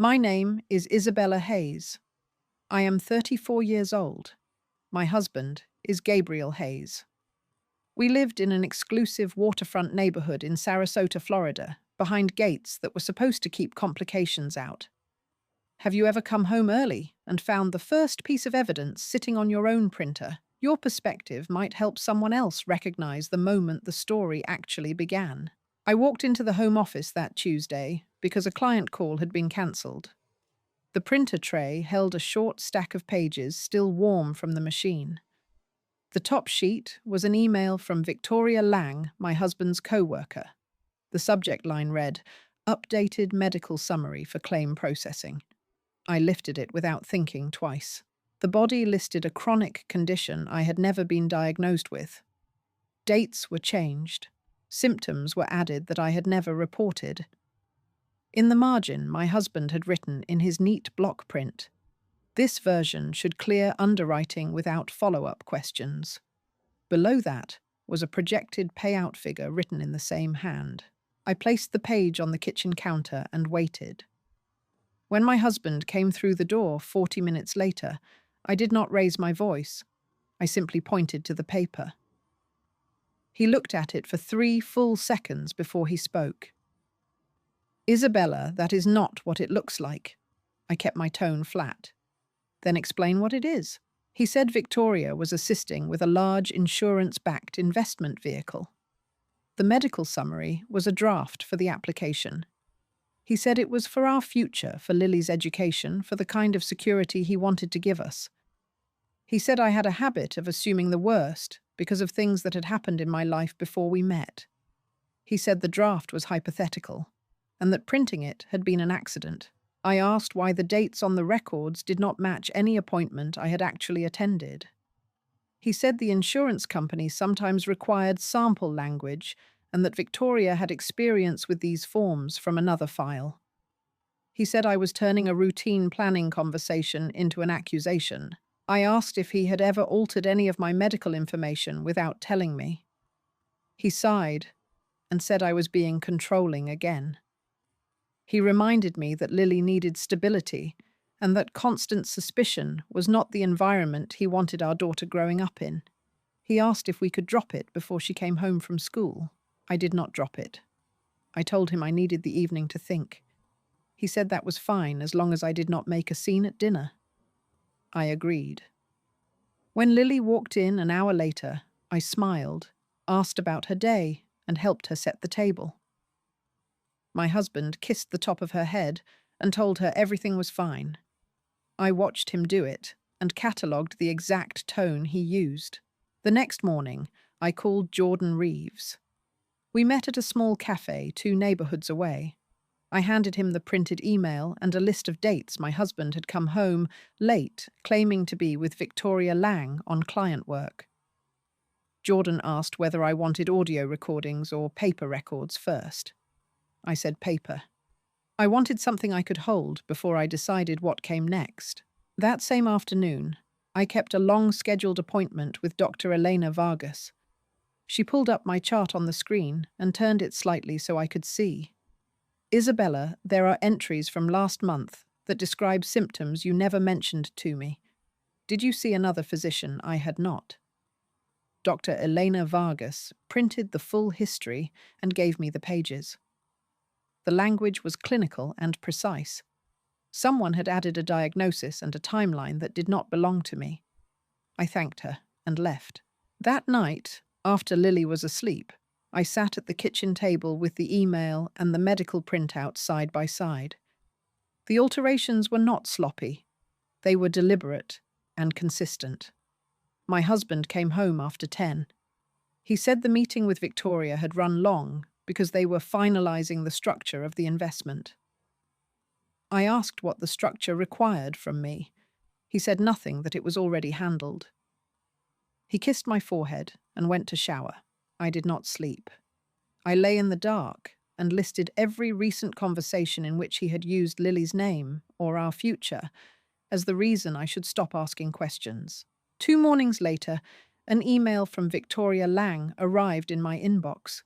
My name is Isabella Hayes. I am 34 years old. My husband is Gabriel Hayes. We lived in an exclusive waterfront neighborhood in Sarasota, Florida, behind gates that were supposed to keep complications out. Have you ever come home early and found the first piece of evidence sitting on your own printer? Your perspective might help someone else recognize the moment the story actually began. I walked into the home office that Tuesday because a client call had been cancelled. The printer tray held a short stack of pages still warm from the machine. The top sheet was an email from Victoria Lang, my husband's co-worker. The subject line read, "Updated medical summary for claim processing." I lifted it without thinking twice. The body listed a chronic condition I had never been diagnosed with. Dates were changed. Symptoms were added that I had never reported. In the margin, my husband had written in his neat block print, "This version should clear underwriting without follow-up questions." Below that was a projected payout figure written in the same hand. I placed the page on the kitchen counter and waited. When my husband came through the door 40 minutes later, I did not raise my voice. I simply pointed to the paper. He looked at it for 3 full seconds before he spoke. "Isabella, that is not what it looks like." I kept my tone flat. "Then explain what it is." He said Victoria was assisting with a large insurance-backed investment vehicle. The medical summary was a draft for the application. He said it was for our future, for Lily's education, for the kind of security he wanted to give us. He said I had a habit of assuming the worst because of things that had happened in my life before we met. He said the draft was hypothetical, and that printing it had been an accident. I asked why the dates on the records did not match any appointment I had actually attended. He said the insurance company sometimes required sample language and that Victoria had experience with these forms from another file. He said I was turning a routine planning conversation into an accusation. I asked if he had ever altered any of my medical information without telling me. He sighed and said I was being controlling again. He reminded me that Lily needed stability and that constant suspicion was not the environment he wanted our daughter growing up in. He asked if we could drop it before she came home from school. I did not drop it. I told him I needed the evening to think. He said that was fine as long as I did not make a scene at dinner. I agreed. When Lily walked in an hour later, I smiled, asked about her day, and helped her set the table. My husband kissed the top of her head and told her everything was fine. I watched him do it and catalogued the exact tone he used. The next morning, I called Jordan Reeves. We met at a small cafe 2 neighborhoods away. I handed him the printed email and a list of dates my husband had come home late, claiming to be with Victoria Lang on client work. Jordan asked whether I wanted audio recordings or paper records first. I said paper. I wanted something I could hold before I decided what came next. That same afternoon, I kept a long scheduled appointment with Dr. Elena Vargas. She pulled up my chart on the screen and turned it slightly so I could see. "Isabella, there are entries from last month that describe symptoms you never mentioned to me. Did you see another physician I had not?" Dr. Elena Vargas printed the full history and gave me the pages. The language was clinical and precise. Someone had added a diagnosis and a timeline that did not belong to me. I thanked her and left. That night, after Lily was asleep, I sat at the kitchen table with the email and the medical printout side by side. The alterations were not sloppy. They were deliberate and consistent. My husband came home after 10. He said the meeting with Victoria had run long because they were finalizing the structure of the investment. I asked what the structure required from me. He said nothing, that it was already handled. He kissed my forehead and went to shower. I did not sleep. I lay in the dark and listed every recent conversation in which he had used Lily's name, or our future, as the reason I should stop asking questions. 2 mornings later, an email from Victoria Lang arrived in my inbox.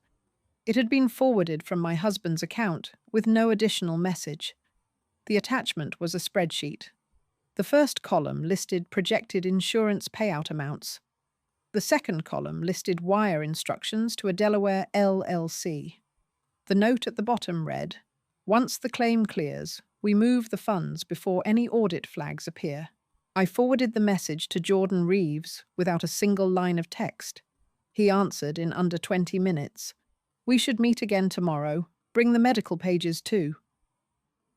It had been forwarded from my husband's account with no additional message. The attachment was a spreadsheet. The first column listed projected insurance payout amounts. The second column listed wire instructions to a Delaware LLC. The note at the bottom read, "Once the claim clears, we move the funds before any audit flags appear." I forwarded the message to Jordan Reeves without a single line of text. He answered in under 20 minutes. "We should meet again tomorrow. Bring the medical pages too."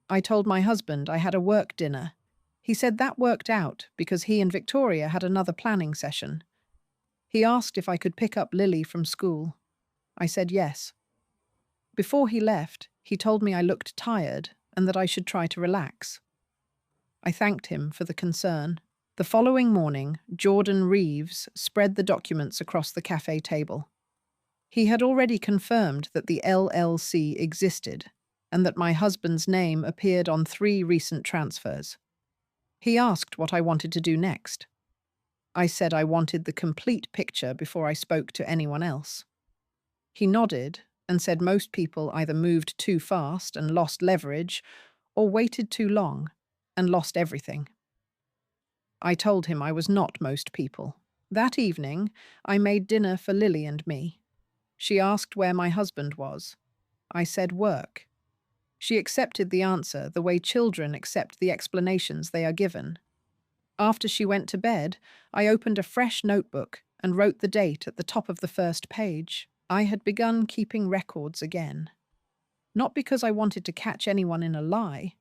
I told my husband I had a work dinner. He said that worked out because he and Victoria had another planning session. He asked if I could pick up Lily from school. I said yes. Before he left, he told me I looked tired and that I should try to relax. I thanked him for the concern. The following morning, Jordan Reeves spread the documents across the cafe table. He had already confirmed that the LLC existed and that my husband's name appeared on 3 recent transfers. He asked what I wanted to do next. I said I wanted the complete picture before I spoke to anyone else. He nodded and said most people either moved too fast and lost leverage or waited too long and lost everything. I told him I was not most people. That evening, I made dinner for Lily and me. She asked where my husband was. I said work. She accepted the answer the way children accept the explanations they are given. After she went to bed, I opened a fresh notebook and wrote the date at the top of the first page. I had begun keeping records again. Not because I wanted to catch anyone in a lie,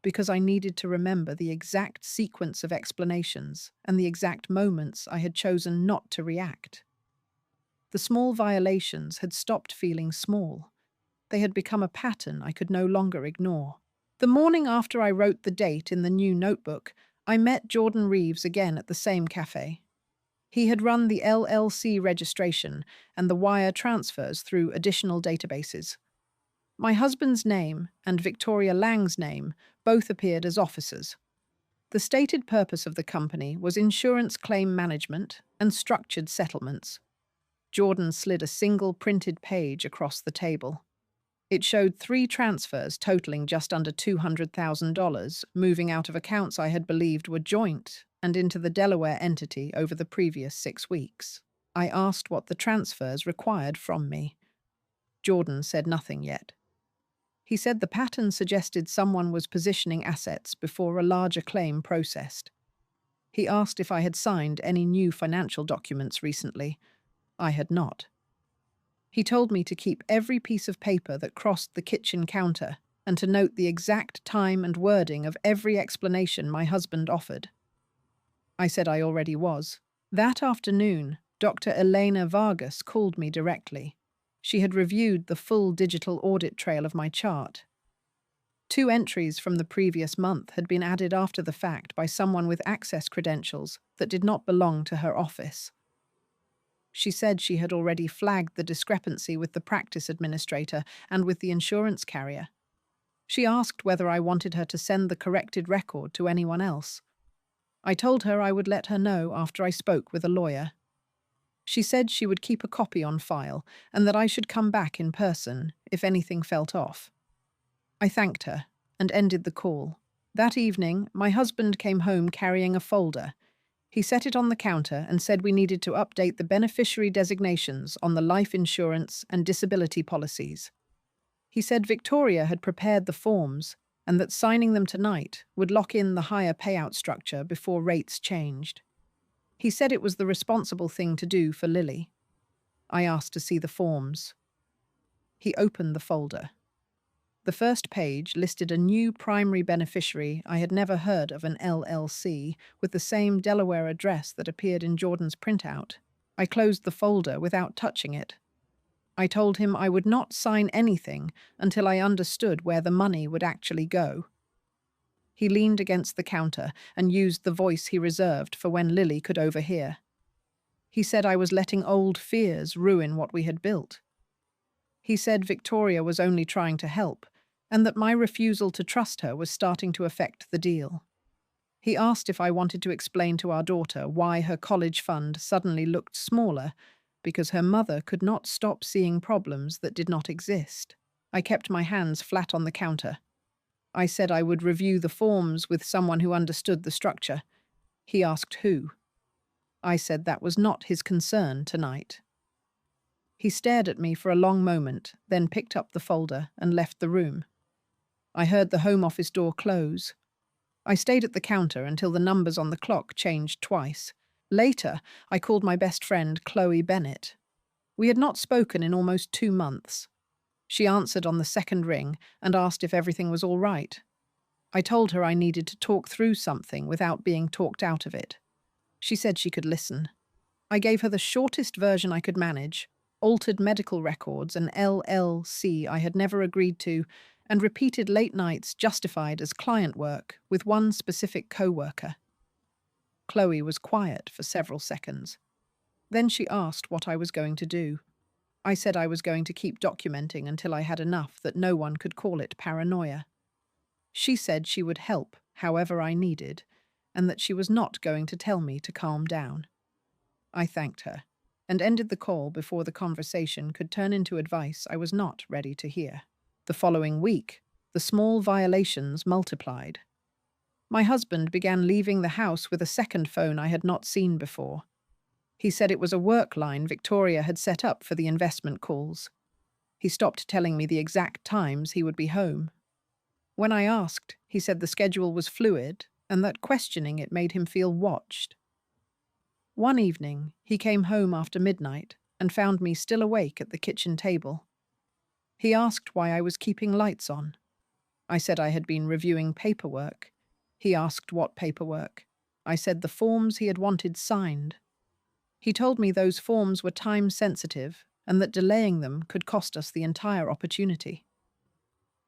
because I needed to remember the exact sequence of explanations and the exact moments I had chosen not to react. The small violations had stopped feeling small. They had become a pattern I could no longer ignore. The morning after I wrote the date in the new notebook, I met Jordan Reeves again at the same cafe. He had run the LLC registration and the wire transfers through additional databases. My husband's name and Victoria Lang's name both appeared as officers. The stated purpose of the company was insurance claim management and structured settlements. Jordan slid a single printed page across the table. It showed 3 transfers totaling just under $200,000 moving out of accounts I had believed were joint and into the Delaware entity over the previous 6 weeks. I asked what the transfers required from me. Jordan said nothing yet. He said the pattern suggested someone was positioning assets before a larger claim processed. He asked if I had signed any new financial documents recently. I had not. He told me to keep every piece of paper that crossed the kitchen counter and to note the exact time and wording of every explanation my husband offered. I said I already was. That afternoon, Dr. Elena Vargas called me directly. She had reviewed the full digital audit trail of my chart. 2 entries from the previous month had been added after the fact by someone with access credentials that did not belong to her office. She said she had already flagged the discrepancy with the practice administrator and with the insurance carrier. She asked whether I wanted her to send the corrected record to anyone else. I told her I would let her know after I spoke with a lawyer. She said she would keep a copy on file and that I should come back in person if anything felt off. I thanked her and ended the call. That evening, my husband came home carrying a folder. He set it on the counter and said we needed to update the beneficiary designations on the life insurance and disability policies. He said Victoria had prepared the forms and that signing them tonight would lock in the higher payout structure before rates changed. He said it was the responsible thing to do for Lily. I asked to see the forms. He opened the folder. The first page listed a new primary beneficiary I had never heard of, an LLC, with the same Delaware address that appeared in Jordan's printout. I closed the folder without touching it. I told him I would not sign anything until I understood where the money would actually go. He leaned against the counter and used the voice he reserved for when Lily could overhear. He said I was letting old fears ruin what we had built. He said Victoria was only trying to help, and that my refusal to trust her was starting to affect the deal. He asked if I wanted to explain to our daughter why her college fund suddenly looked smaller, because her mother could not stop seeing problems that did not exist. I kept my hands flat on the counter. I said I would review the forms with someone who understood the structure. He asked who. I said that was not his concern tonight. He stared at me for a long moment, then picked up the folder and left the room. I heard the Home Office door close. I stayed at the counter until the numbers on the clock changed twice. Later, I called my best friend, Chloe Bennett. We had not spoken in almost 2 months. She answered on the second ring and asked if everything was all right. I told her I needed to talk through something without being talked out of it. She said she could listen. I gave her the shortest version I could manage, altered medical records, an LLC I had never agreed to, and repeated late nights justified as client work with one specific co-worker. Chloe was quiet for several seconds. Then she asked what I was going to do. I said I was going to keep documenting until I had enough that no one could call it paranoia. She said she would help however I needed, and that she was not going to tell me to calm down. I thanked her, and ended the call before the conversation could turn into advice I was not ready to hear. The following week, the small violations multiplied. My husband began leaving the house with a second phone I had not seen before. He said it was a work line Victoria had set up for the investment calls. He stopped telling me the exact times he would be home. When I asked, he said the schedule was fluid and that questioning it made him feel watched. One evening, he came home after midnight and found me still awake at the kitchen table. He asked why I was keeping lights on. I said I had been reviewing paperwork. He asked what paperwork. I said the forms he had wanted signed. He told me those forms were time-sensitive and that delaying them could cost us the entire opportunity.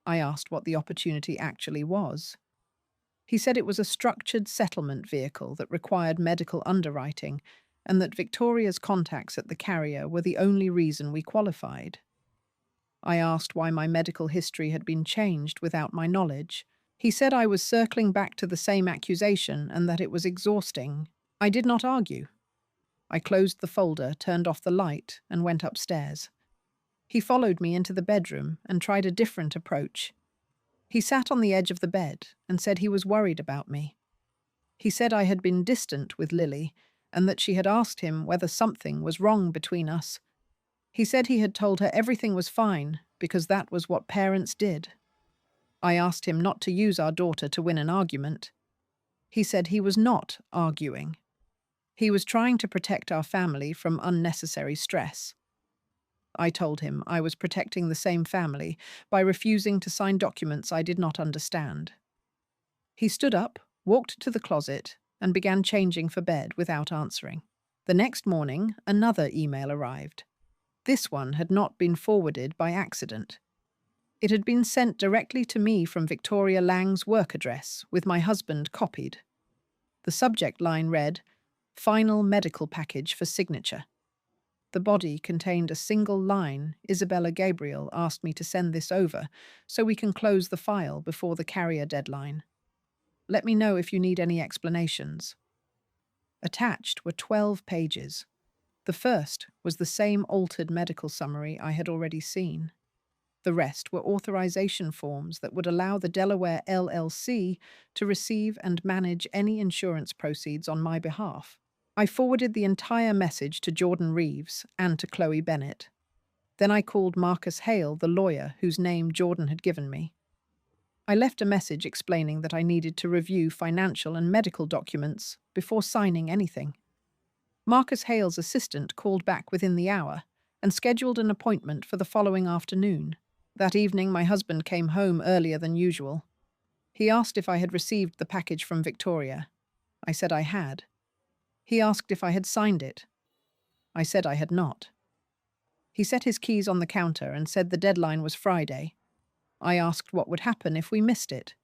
I asked what the opportunity actually was. He said it was a structured settlement vehicle that required medical underwriting and that Victoria's contacts at the carrier were the only reason we qualified. I asked why my medical history had been changed without my knowledge. He said I was circling back to the same accusation and that it was exhausting. I did not argue. I closed the folder, turned off the light, and went upstairs. He followed me into the bedroom and tried a different approach. He sat on the edge of the bed and said he was worried about me. He said I had been distant with Lily and that she had asked him whether something was wrong between us. He said he had told her everything was fine because that was what parents did. I asked him not to use our daughter to win an argument. He said he was not arguing. He was trying to protect our family from unnecessary stress. I told him I was protecting the same family by refusing to sign documents I did not understand. He stood up, walked to the closet, and began changing for bed without answering. The next morning, another email arrived. This one had not been forwarded by accident. It had been sent directly to me from Victoria Lang's work address, with my husband copied. The subject line read, "Final medical package for signature." The body contained a single line. Isabella Gabriel asked me to send this over so we can close the file before the carrier deadline. Let me know if you need any explanations. Attached were 12 pages. The first was the same altered medical summary I had already seen. The rest were authorization forms that would allow the Delaware LLC to receive and manage any insurance proceeds on my behalf. I forwarded the entire message to Jordan Reeves and to Chloe Bennett. Then I called Marcus Hale, the lawyer whose name Jordan had given me. I left a message explaining that I needed to review financial and medical documents before signing anything. Marcus Hale's assistant called back within the hour and scheduled an appointment for the following afternoon. That evening, my husband came home earlier than usual. He asked if I had received the package from Victoria. I said I had. He asked if I had signed it. I said I had not. He set his keys on the counter and said the deadline was Friday. I asked what would happen if we missed it.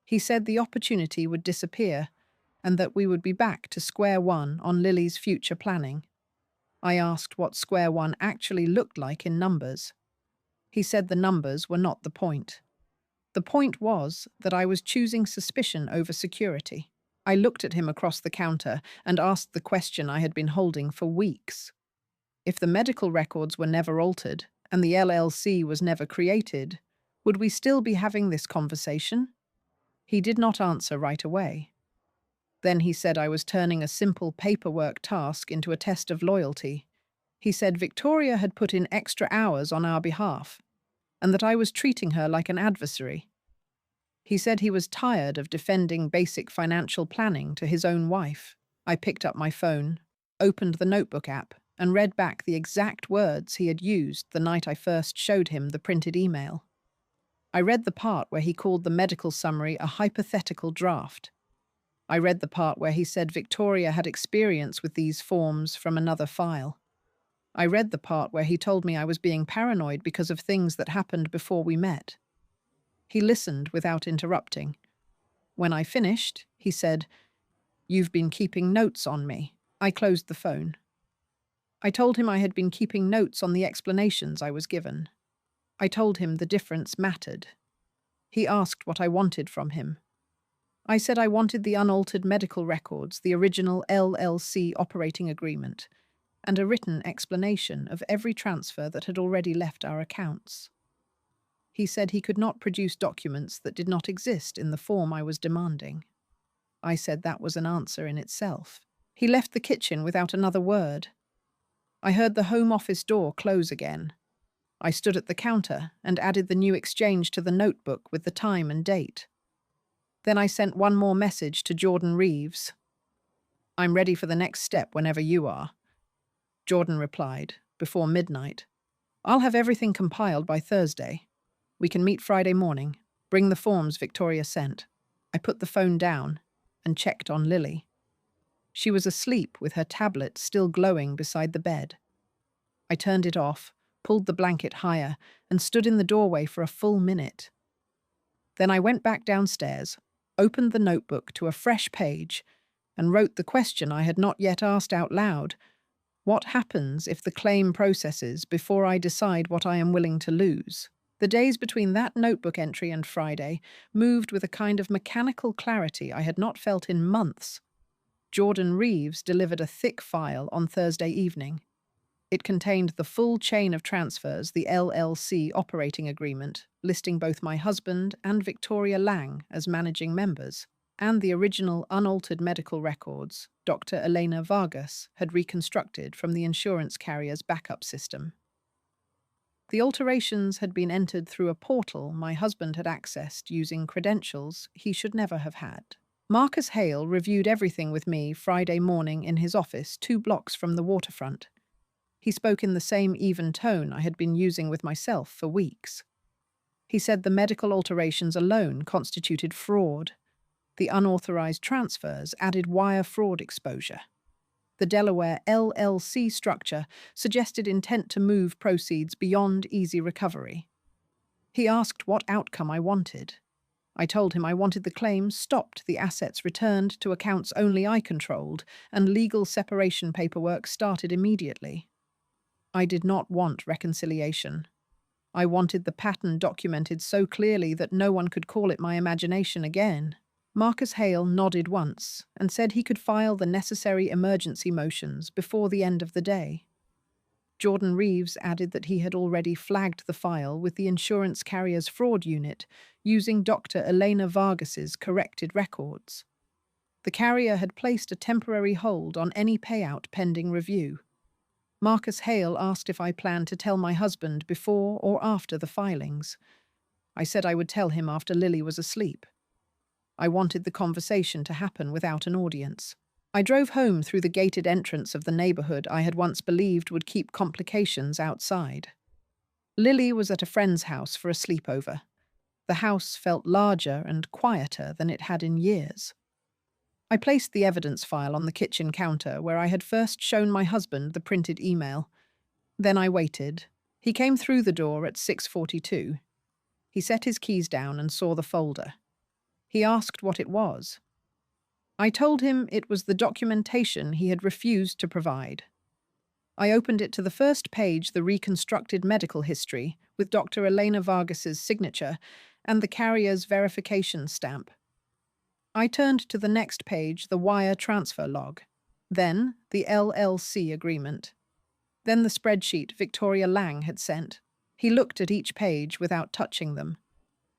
He said the opportunity would disappear and that we would be back to square one on Lily's future planning. I asked what square one actually looked like in numbers. He said the numbers were not the point. The point was that I was choosing suspicion over security. I looked at him across the counter and asked the question I had been holding for weeks. If the medical records were never altered and the LLC was never created, would we still be having this conversation? He did not answer right away. Then he said I was turning a simple paperwork task into a test of loyalty. He said Victoria had put in extra hours on our behalf, and that I was treating her like an adversary. He said he was tired of defending basic financial planning to his own wife. I picked up my phone, opened the notebook app, and read back the exact words he had used the night I first showed him the printed email. I read the part where he called the medical summary a hypothetical draft. I read the part where he said Victoria had experience with these forms from another file. I read the part where he told me I was being paranoid because of things that happened before we met. He listened without interrupting. When I finished, he said, "You've been keeping notes on me." I closed the phone. I told him I had been keeping notes on the explanations I was given. I told him the difference mattered. He asked what I wanted from him. I said I wanted the unaltered medical records, the original LLC operating agreement, and a written explanation of every transfer that had already left our accounts. He said he could not produce documents that did not exist in the form I was demanding. I said that was an answer in itself. He left the kitchen without another word. I heard the home office door close again. I stood at the counter and added the new exchange to the notebook with the time and date. Then I sent one more message to Jordan Reeves. "I'm ready for the next step whenever you are." Jordan replied, "Before midnight. I'll have everything compiled by Thursday. We can meet Friday morning. Bring the forms Victoria sent." I put the phone down and checked on Lily. She was asleep with her tablet still glowing beside the bed. I turned it off, pulled the blanket higher, and stood in the doorway for a full minute. Then I went back downstairs, opened the notebook to a fresh page, and wrote the question I had not yet asked out loud. What happens if the claim processes before I decide what I am willing to lose? The days between that notebook entry and Friday moved with a kind of mechanical clarity I had not felt in months. Jordan Reeves delivered a thick file on Thursday evening. It contained the full chain of transfers, the LLC operating agreement, listing both my husband and Victoria Lang as managing members, and the original unaltered medical records Dr. Elena Vargas had reconstructed from the insurance carrier's backup system. The alterations had been entered through a portal my husband had accessed using credentials he should never have had. Marcus Hale reviewed everything with me Friday morning in his office 2 blocks from the waterfront. He spoke in the same even tone I had been using with myself for weeks. He said the medical alterations alone constituted fraud. The unauthorized transfers added wire fraud exposure. The Delaware LLC structure suggested intent to move proceeds beyond easy recovery. He asked what outcome I wanted. I told him I wanted the claims stopped, the assets returned to accounts only I controlled, and legal separation paperwork started immediately. I did not want reconciliation. I wanted the pattern documented so clearly that no one could call it my imagination again. Marcus Hale nodded once and said he could file the necessary emergency motions before the end of the day. Jordan Reeves added that he had already flagged the file with the insurance carrier's fraud unit using Dr. Elena Vargas's corrected records. The carrier had placed a temporary hold on any payout pending review. Marcus Hale asked if I planned to tell my husband before or after the filings. I said I would tell him after Lily was asleep. I wanted the conversation to happen without an audience. I drove home through the gated entrance of the neighborhood I had once believed would keep complications outside. Lily was at a friend's house for a sleepover. The house felt larger and quieter than it had in years. I placed the evidence file on the kitchen counter where I had first shown my husband the printed email. Then I waited. He came through the door at 6:42. He set his keys down and saw the folder. He asked what it was. I told him it was the documentation he had refused to provide. I opened it to the first page, the reconstructed medical history, with Dr. Elena Vargas's signature and the carrier's verification stamp. I turned to the next page, the wire transfer log. Then the LLC agreement. Then the spreadsheet Victoria Lang had sent. He looked at each page without touching them.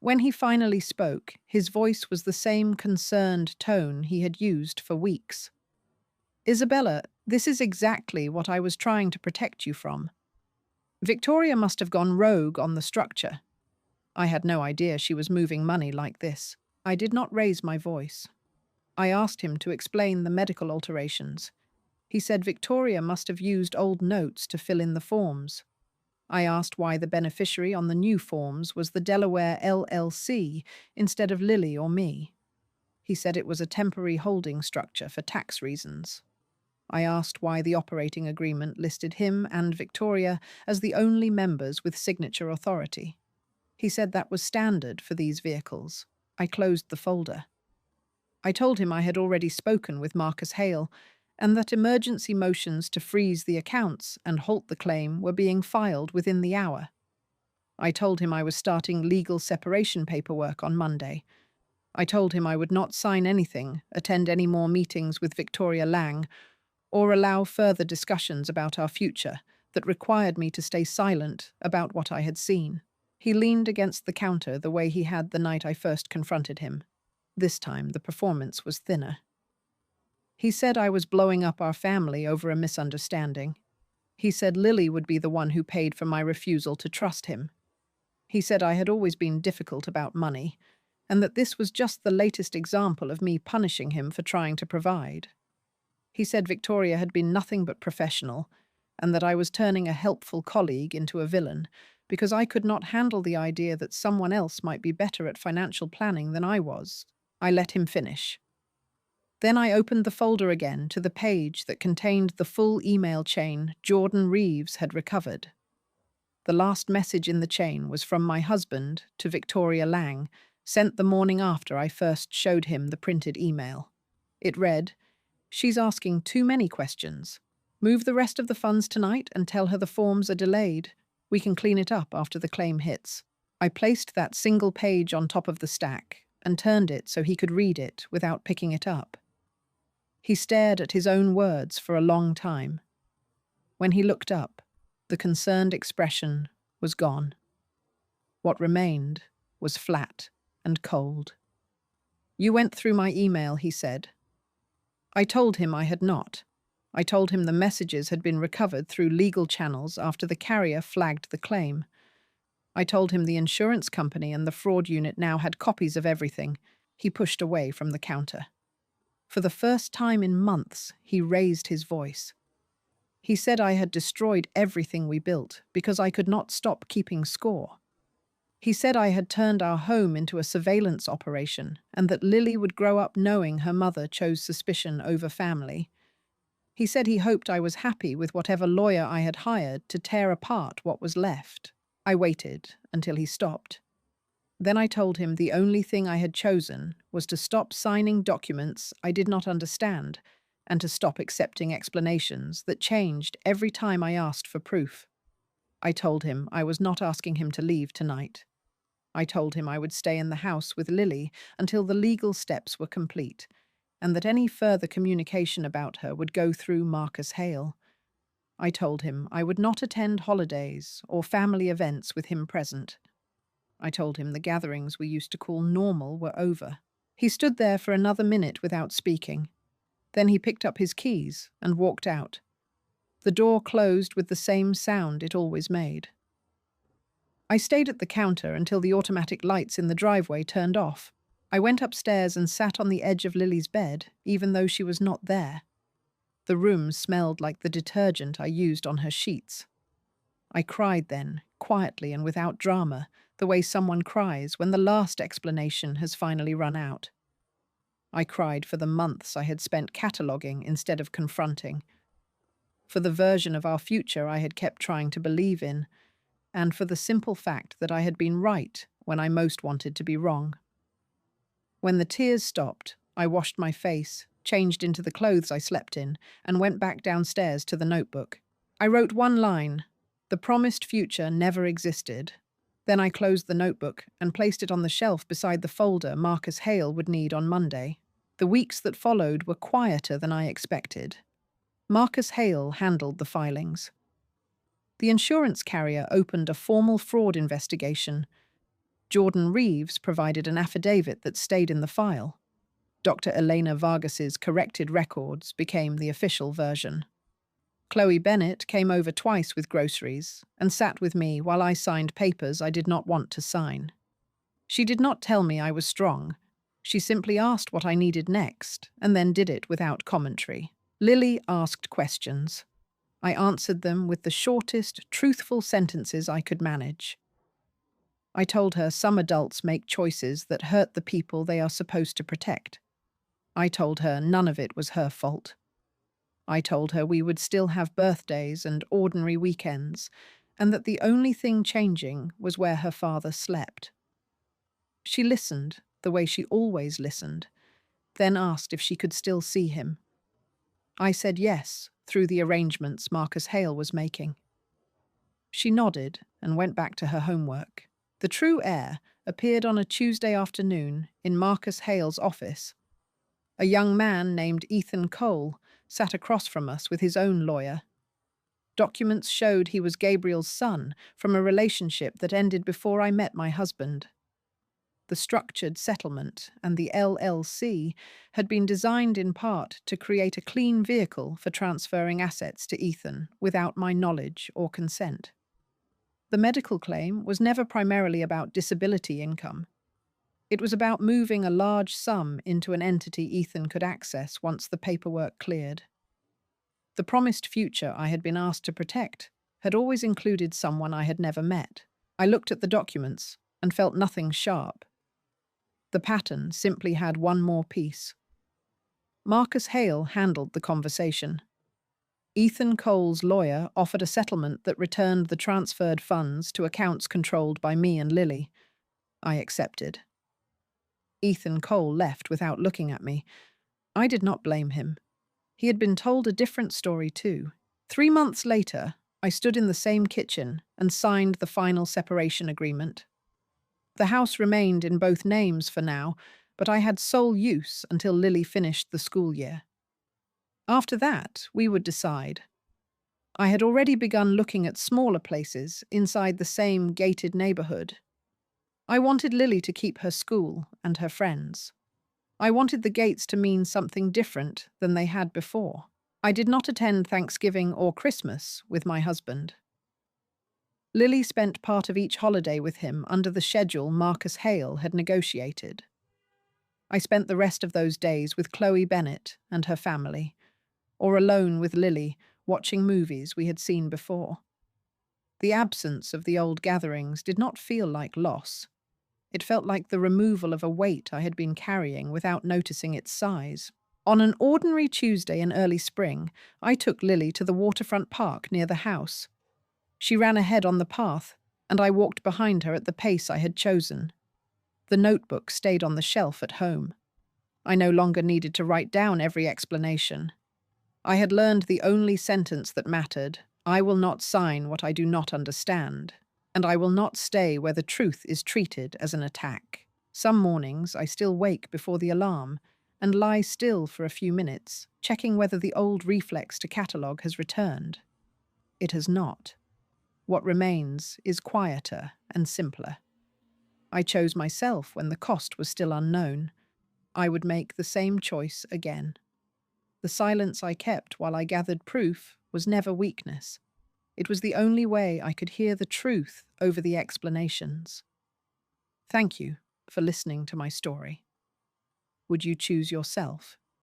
When he finally spoke, his voice was the same concerned tone he had used for weeks. Isabella, this is exactly what I was trying to protect you from. Victoria must have gone rogue on the structure. I had no idea she was moving money like this. I did not raise my voice. I asked him to explain the medical alterations. He said Victoria must have used old notes to fill in the forms. I asked why the beneficiary on the new forms was the Delaware LLC instead of Lily or me. He said it was a temporary holding structure for tax reasons. I asked why the operating agreement listed him and Victoria as the only members with signature authority. He said that was standard for these vehicles. I closed the folder. I told him I had already spoken with Marcus Hale and that emergency motions to freeze the accounts and halt the claim were being filed within the hour. I told him I was starting legal separation paperwork on Monday. I told him I would not sign anything, attend any more meetings with Victoria Lang, or allow further discussions about our future that required me to stay silent about what I had seen. He leaned against the counter the way he had the night I first confronted him. This time the performance was thinner. He said I was blowing up our family over a misunderstanding. He said Lily would be the one who paid for my refusal to trust him. He said I had always been difficult about money, and that this was just the latest example of me punishing him for trying to provide. He said Victoria had been nothing but professional, and that I was turning a helpful colleague into a villain, because I could not handle the idea that someone else might be better at financial planning than I was. I let him finish. Then I opened the folder again to the page that contained the full email chain Jordan Reeves had recovered. The last message in the chain was from my husband to Victoria Lang, sent the morning after I first showed him the printed email. It read, "She's asking too many questions. Move the rest of the funds tonight and tell her the forms are delayed. We can clean it up after the claim hits." I placed that single page on top of the stack and turned it so he could read it without picking it up. He stared at his own words for a long time. When he looked up, the concerned expression was gone. What remained was flat and cold. "You went through my email," he said. I told him I had not. I told him the messages had been recovered through legal channels after the carrier flagged the claim. I told him the insurance company and the fraud unit now had copies of everything. He pushed away from the counter. For the first time in months, he raised his voice. He said I had destroyed everything we built because I could not stop keeping score. He said I had turned our home into a surveillance operation and that Lily would grow up knowing her mother chose suspicion over family. He said he hoped I was happy with whatever lawyer I had hired to tear apart what was left. I waited until he stopped. Then I told him the only thing I had chosen was to stop signing documents I did not understand and to stop accepting explanations that changed every time I asked for proof. I told him I was not asking him to leave tonight. I told him I would stay in the house with Lily until the legal steps were complete, and that any further communication about her would go through Marcus Hale. I told him I would not attend holidays or family events with him present. I told him the gatherings we used to call normal were over. He stood there for another minute without speaking. Then he picked up his keys and walked out. The door closed with the same sound it always made. I stayed at the counter until the automatic lights in the driveway turned off. I went upstairs and sat on the edge of Lily's bed, even though she was not there. The room smelled like the detergent I used on her sheets. I cried then, quietly and without drama, the way someone cries when the last explanation has finally run out. I cried for the months I had spent cataloguing instead of confronting, for the version of our future I had kept trying to believe in, and for the simple fact that I had been right when I most wanted to be wrong. When the tears stopped, I washed my face, changed into the clothes I slept in, and went back downstairs to the notebook. I wrote one line: "The promised future never existed." Then I closed the notebook and placed it on the shelf beside the folder Marcus Hale would need on Monday. The weeks that followed were quieter than I expected. Marcus Hale handled the filings. The insurance carrier opened a formal fraud investigation. Jordan Reeves provided an affidavit that stayed in the file. Dr. Elena Vargas's corrected records became the official version. Chloe Bennett came over twice with groceries and sat with me while I signed papers I did not want to sign. She did not tell me I was strong. She simply asked what I needed next and then did it without commentary. Lily asked questions. I answered them with the shortest, truthful sentences I could manage. I told her some adults make choices that hurt the people they are supposed to protect. I told her none of it was her fault. I told her we would still have birthdays and ordinary weekends, and that the only thing changing was where her father slept. She listened the way she always listened, then asked if she could still see him. I said yes, through the arrangements Marcus Hale was making. She nodded and went back to her homework. The true heir appeared on a Tuesday afternoon in Marcus Hale's office. A young man named Ethan Cole sat across from us with his own lawyer. Documents showed he was Gabriel's son from a relationship that ended before I met my husband. The structured settlement and the LLC had been designed in part to create a clean vehicle for transferring assets to Ethan without my knowledge or consent. The medical claim was never primarily about disability income. It was about moving a large sum into an entity Ethan could access once the paperwork cleared. The promised future I had been asked to protect had always included someone I had never met. I looked at the documents and felt nothing sharp. The pattern simply had one more piece. Marcus Hale handled the conversation. Ethan Cole's lawyer offered a settlement that returned the transferred funds to accounts controlled by me and Lily. I accepted. Ethan Cole left without looking at me. I did not blame him. He had been told a different story too. 3 months later, I stood in the same kitchen and signed the final separation agreement. The house remained in both names for now, but I had sole use until Lily finished the school year. After that, we would decide. I had already begun looking at smaller places inside the same gated neighborhood. I wanted Lily to keep her school and her friends. I wanted the gates to mean something different than they had before. I did not attend Thanksgiving or Christmas with my husband. Lily spent part of each holiday with him under the schedule Marcus Hale had negotiated. I spent the rest of those days with Chloe Bennett and her family, or alone with Lily, watching movies we had seen before. The absence of the old gatherings did not feel like loss. It felt like the removal of a weight I had been carrying without noticing its size. On an ordinary Tuesday in early spring, I took Lily to the waterfront park near the house. She ran ahead on the path, and I walked behind her at the pace I had chosen. The notebook stayed on the shelf at home. I no longer needed to write down every explanation. I had learned the only sentence that mattered: I will not sign what I do not understand, and I will not stay where the truth is treated as an attack. Some mornings I still wake before the alarm and lie still for a few minutes, checking whether the old reflex to catalogue has returned. It has not. What remains is quieter and simpler. I chose myself when the cost was still unknown. I would make the same choice again. The silence I kept while I gathered proof was never weakness. It was the only way I could hear the truth over the explanations. Thank you for listening to my story. Would you choose yourself?